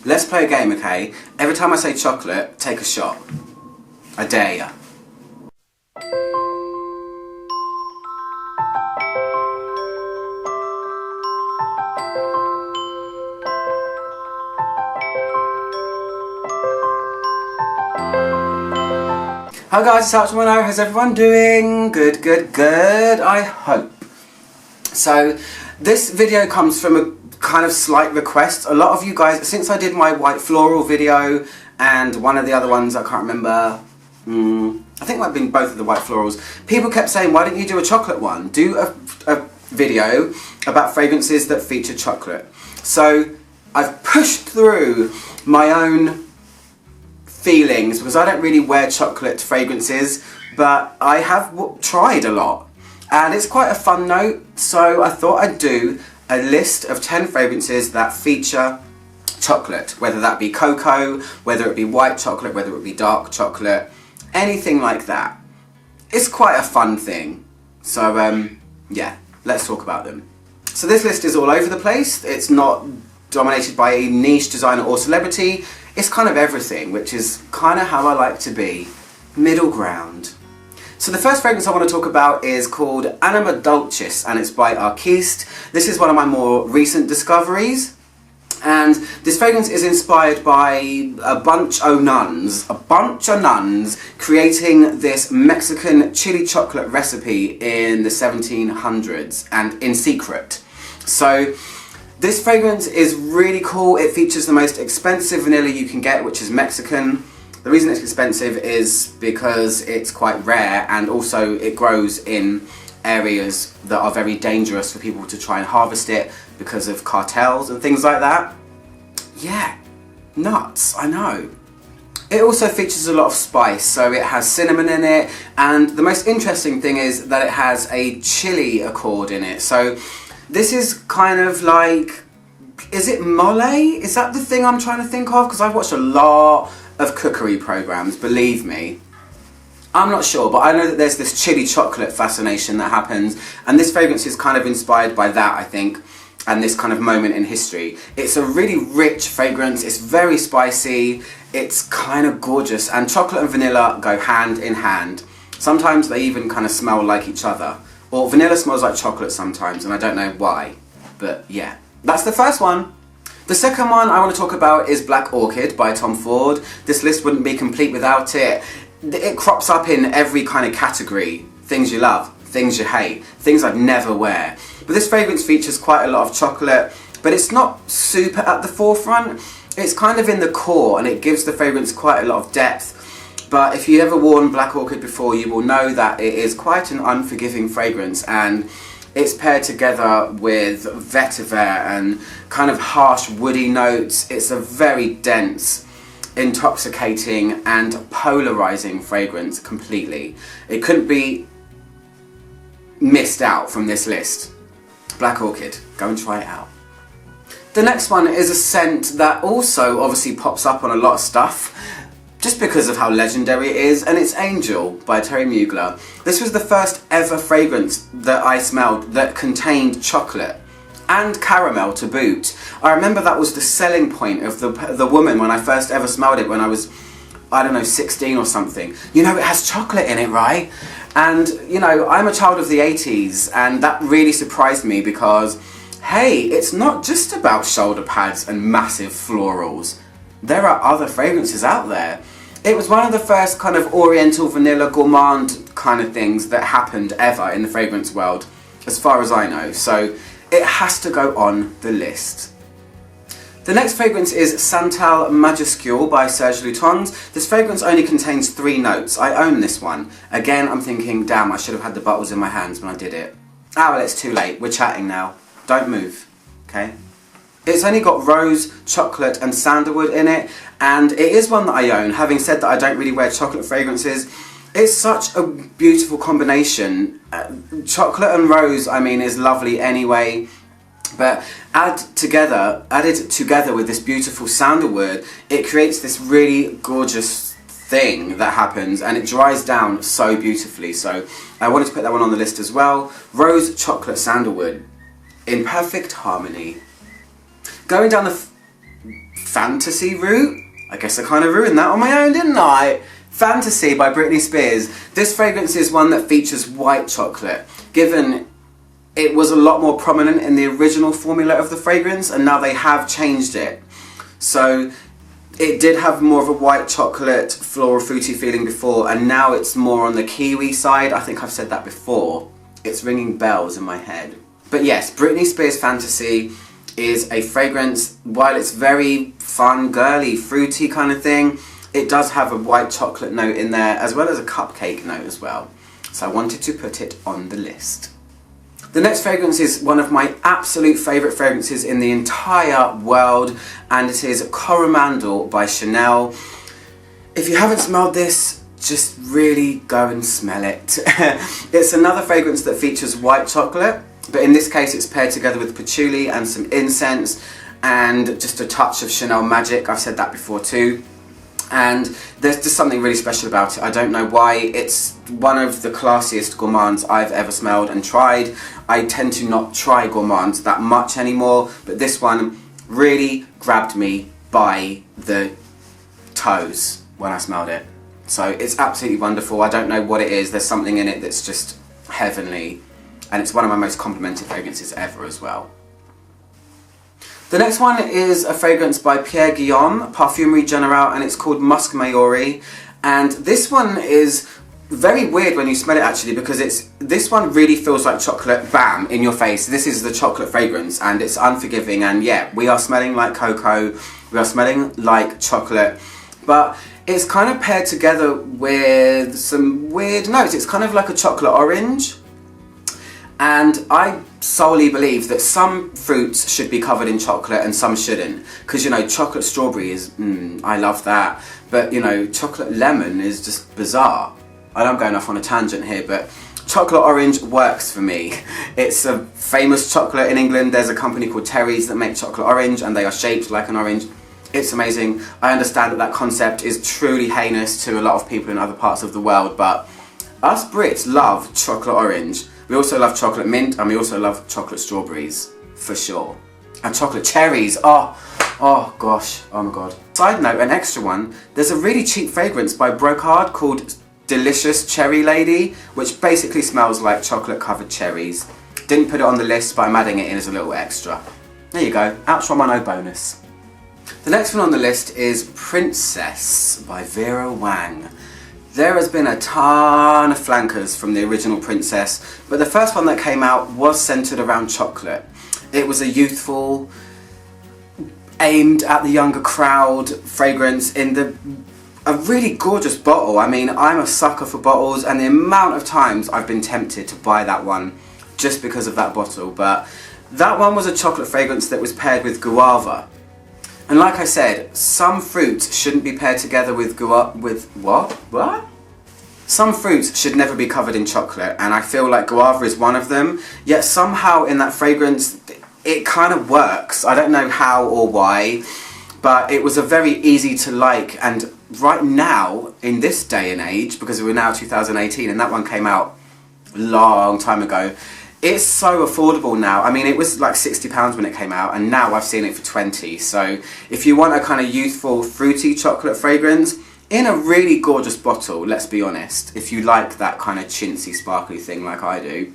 Let's play a game, okay? Every time I say chocolate, take a shot. I dare ya. Hi guys, it's Adultress. How's everyone doing? Good, good, good, I hope. So, this video comes from a kind of slight request. A lot of you guys, since I did my white floral video and one of the other ones, I can't remember, I think it might have been both of the white florals, people kept saying, why don't you do a chocolate one? Do a video about fragrances that feature chocolate. So, I've pushed through my own feelings because I don't really wear chocolate fragrances, but I have tried a lot and it's quite a fun note, so I thought I'd do a list of 10 fragrances that feature chocolate, whether that be cocoa, whether it be white chocolate, whether it be dark chocolate, anything like that. It's quite a fun thing, so yeah, let's talk about them. So this list is all over the place. It's not dominated by a niche designer or celebrity. It's kind of everything, which is kind of how I like to be. Middle ground. So the first fragrance I want to talk about is called Adultress, and it's by Orchid. This is one of my more recent discoveries. And this fragrance is inspired by a bunch of nuns creating this Mexican chili chocolate recipe in the 1700s and in secret. So this fragrance is really cool. It features the most expensive vanilla you can get, which is Mexican. The reason it's expensive is because it's quite rare, and also it grows in areas that are very dangerous for people to try and harvest it because of cartels and things like that. Yeah, nuts, I know. It also features a lot of spice, so it has cinnamon in it, and the most interesting thing is that it has a chili accord in it. So this is kind of like, is it mole? Is that the thing I'm trying to think of? Because I've watched a lot of cookery programs, believe me. I'm not sure, but I know that there's this chili chocolate fascination that happens, and this fragrance is kind of inspired by that, I think, and this kind of moment in history. It's a really rich fragrance, it's very spicy, it's kind of gorgeous, and chocolate and vanilla go hand in hand. Sometimes they even kind of smell like each other. Or vanilla smells like chocolate sometimes, and I don't know why, but yeah. That's the first one. The second one I want to talk about is Black Orchid by Tom Ford. This list wouldn't be complete without it. It crops up in every kind of category. Things you love, things you hate, things I'd never wear. But this fragrance features quite a lot of chocolate, but it's not super at the forefront. It's kind of in the core, and it gives the fragrance quite a lot of depth. But if you've ever worn Black Orchid before, you will know that it is quite an unforgiving fragrance, and it's paired together with vetiver and kind of harsh woody notes. It's a very dense, intoxicating and polarizing fragrance completely. It couldn't be missed out from this list. Black Orchid, go and try it out. The next one is a scent that also obviously pops up on a lot of stuff, just because of how legendary it is, and it's Angel by Terry Mugler. This was the first ever fragrance that I smelled that contained chocolate and caramel to boot. I remember that was the selling point of the woman when I first ever smelled it when I was, I don't know, 16 or something. You know, it has chocolate in it, right? And, you know, I'm a child of the 80s, and that really surprised me because, hey, it's not just about shoulder pads and massive florals. There are other fragrances out there. It was one of the first kind of oriental vanilla gourmand kind of things that happened ever in the fragrance world, as far as I know, so it has to go on the list. The next fragrance is Santel Maurice by Serge Lutens. This fragrance only contains 3 notes. I own this one. Again, I'm thinking, damn, I should have had the bottles in my hands when I did it. Ah, well, it's too late. We're chatting now. Don't move, okay? It's only got rose, chocolate and sandalwood in it, and it is one that I own. Having said that, I don't really wear chocolate fragrances. It's such a beautiful combination. Chocolate and rose, I mean, is lovely anyway, but added together with this beautiful sandalwood, it creates this really gorgeous thing that happens, and it dries down so beautifully. So I wanted to put that one on the list as well. Rose, chocolate, sandalwood, in perfect harmony. Going down the fantasy route. I guess I kind of ruined that on my own, didn't I? Fantasy by Britney Spears. This fragrance is one that features white chocolate, given it was a lot more prominent in the original formula of the fragrance, and now they have changed it. So it did have more of a white chocolate floral fruity feeling before, and now it's more on the kiwi side. I think I've said that before. It's ringing bells in my head. But yes, Britney Spears Fantasy is a fragrance, while it's very fun, girly, fruity kind of thing, it does have a white chocolate note in there, as well as a cupcake note as well. So I wanted to put it on the list. The next fragrance is one of my absolute favourite fragrances in the entire world, and it is Coromandel by Chanel. If you haven't smelled this, just really go and smell it. It's another fragrance that features white chocolate, but in this case it's paired together with patchouli and some incense and just a touch of Chanel magic. I've said that before too. And there's just something really special about it. I don't know why. It's one of the classiest gourmands I've ever smelled and tried. I tend to not try gourmands that much anymore, but this one really grabbed me by the toes when I smelled it. So it's absolutely wonderful. I don't know what it is. There's something in it that's just heavenly, and it's one of my most complimented fragrances ever as well. The next one is a fragrance by Pierre Gyan, Parfumerie Générale, and it's called Musk Maori. And this one is very weird when you smell it actually, because this one really feels like chocolate, bam, in your face. This is the chocolate fragrance, and it's unforgiving, and yeah, we are smelling like cocoa, we are smelling like chocolate, but it's kind of paired together with some weird notes. It's kind of like a chocolate orange. And I solely believe that some fruits should be covered in chocolate and some shouldn't. Because, you know, chocolate strawberry is, I love that. But, you know, chocolate lemon is just bizarre. I know I'm going off on a tangent here, but chocolate orange works for me. It's a famous chocolate in England. There's a company called Terry's that make chocolate orange, and they are shaped like an orange. It's amazing. I understand that that concept is truly heinous to a lot of people in other parts of the world, but us Brits love chocolate orange. We also love chocolate mint, and we also love chocolate strawberries, for sure. And chocolate cherries, oh gosh, oh my god. Side note, an extra one, there's a really cheap fragrance by Brocard called Delicious Cherry Lady, which basically smells like chocolate covered cherries. Didn't put it on the list, but I'm adding it in as a little extra. There you go, Ouch from my no bonus. The next one on the list is Princess by Vera Wang. There has been a ton of flankers from the original Princess, but the first one that came out was centered around chocolate. It was a youthful, aimed at the younger crowd fragrance in a really gorgeous bottle. I mean, I'm a sucker for bottles, and the amount of times I've been tempted to buy that one just because of that bottle, but that one was a chocolate fragrance that was paired with guava. And like I said, some fruits shouldn't be paired together with what? Some fruits should never be covered in chocolate, and I feel like guava is one of them, yet somehow in that fragrance, it kind of works. I don't know how or why, but it was a very easy to like, and right now, in this day and age, because we're now 2018, and that one came out a long time ago, it's so affordable now. I mean, it was like £60 when it came out, and now I've seen it for 20. So if you want a kind of youthful, fruity chocolate fragrance in a really gorgeous bottle, let's be honest, if you like that kind of chintzy, sparkly thing like I do,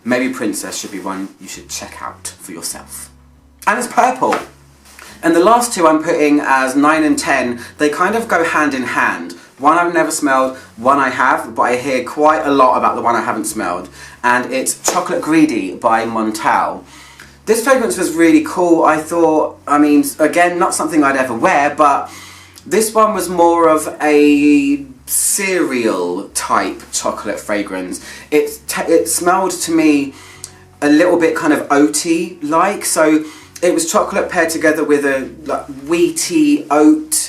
maybe Princess should be one you should check out for yourself. And it's purple. And the last two I'm putting as 9 and 10, they kind of go hand in hand. One I've never smelled, one I have, but I hear quite a lot about the one I haven't smelled. And it's Chocolate Greedy by Montal. This fragrance was really cool. I thought, I mean, again, not something I'd ever wear, but this one was more of a cereal type chocolate fragrance. It smelled to me a little bit kind of oaty like, so it was chocolate paired together with a like wheaty oat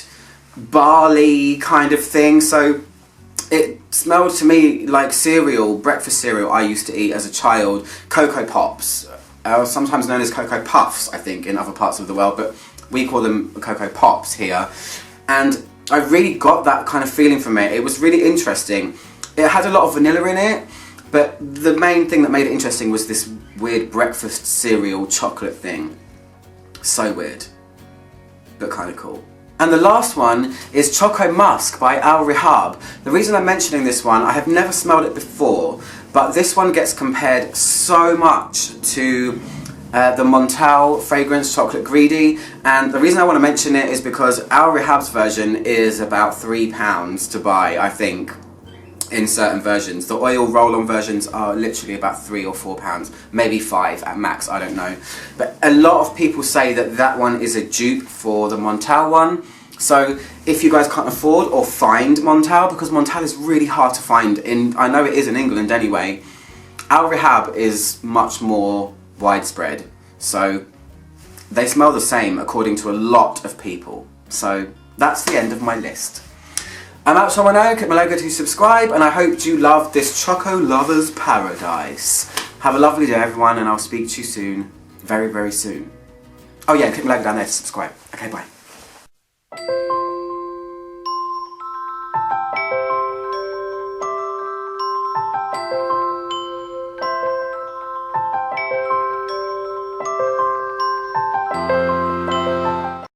barley kind of thing, so it smelled to me like cereal, breakfast cereal I used to eat as a child. Cocoa Pops, sometimes known as Cocoa Puffs I think in other parts of the world, but we call them Cocoa Pops here, and I really got that kind of feeling from it. It was really interesting. It had a lot of vanilla in it, but the main thing that made it interesting was this weird breakfast cereal chocolate thing. So weird. but kind of cool. And the last one is Choco Musk by Al Rehab. The reason I'm mentioning this one, I have never smelled it before, but this one gets compared so much to the Montal fragrance Chocolate Greedy, and the reason I want to mention it is because Al Rehab's version is about £3 to buy, I think, in certain versions. The oil roll-on versions are literally about £3 or £4, maybe 5 at max, I don't know. But a lot of people say that that one is a dupe for the Montal one. So if you guys can't afford or find Montal, because Montal is really hard to find, I know it is in England anyway, Al Rehab is much more widespread. So they smell the same according to a lot of people. So that's the end of my list. I'm out someone now, click my logo to subscribe, and I hope you loved this Choco Lover's Paradise. Have a lovely day everyone, and I'll speak to you soon. Very, very soon. Oh yeah, click my logo down there to subscribe. Okay, bye.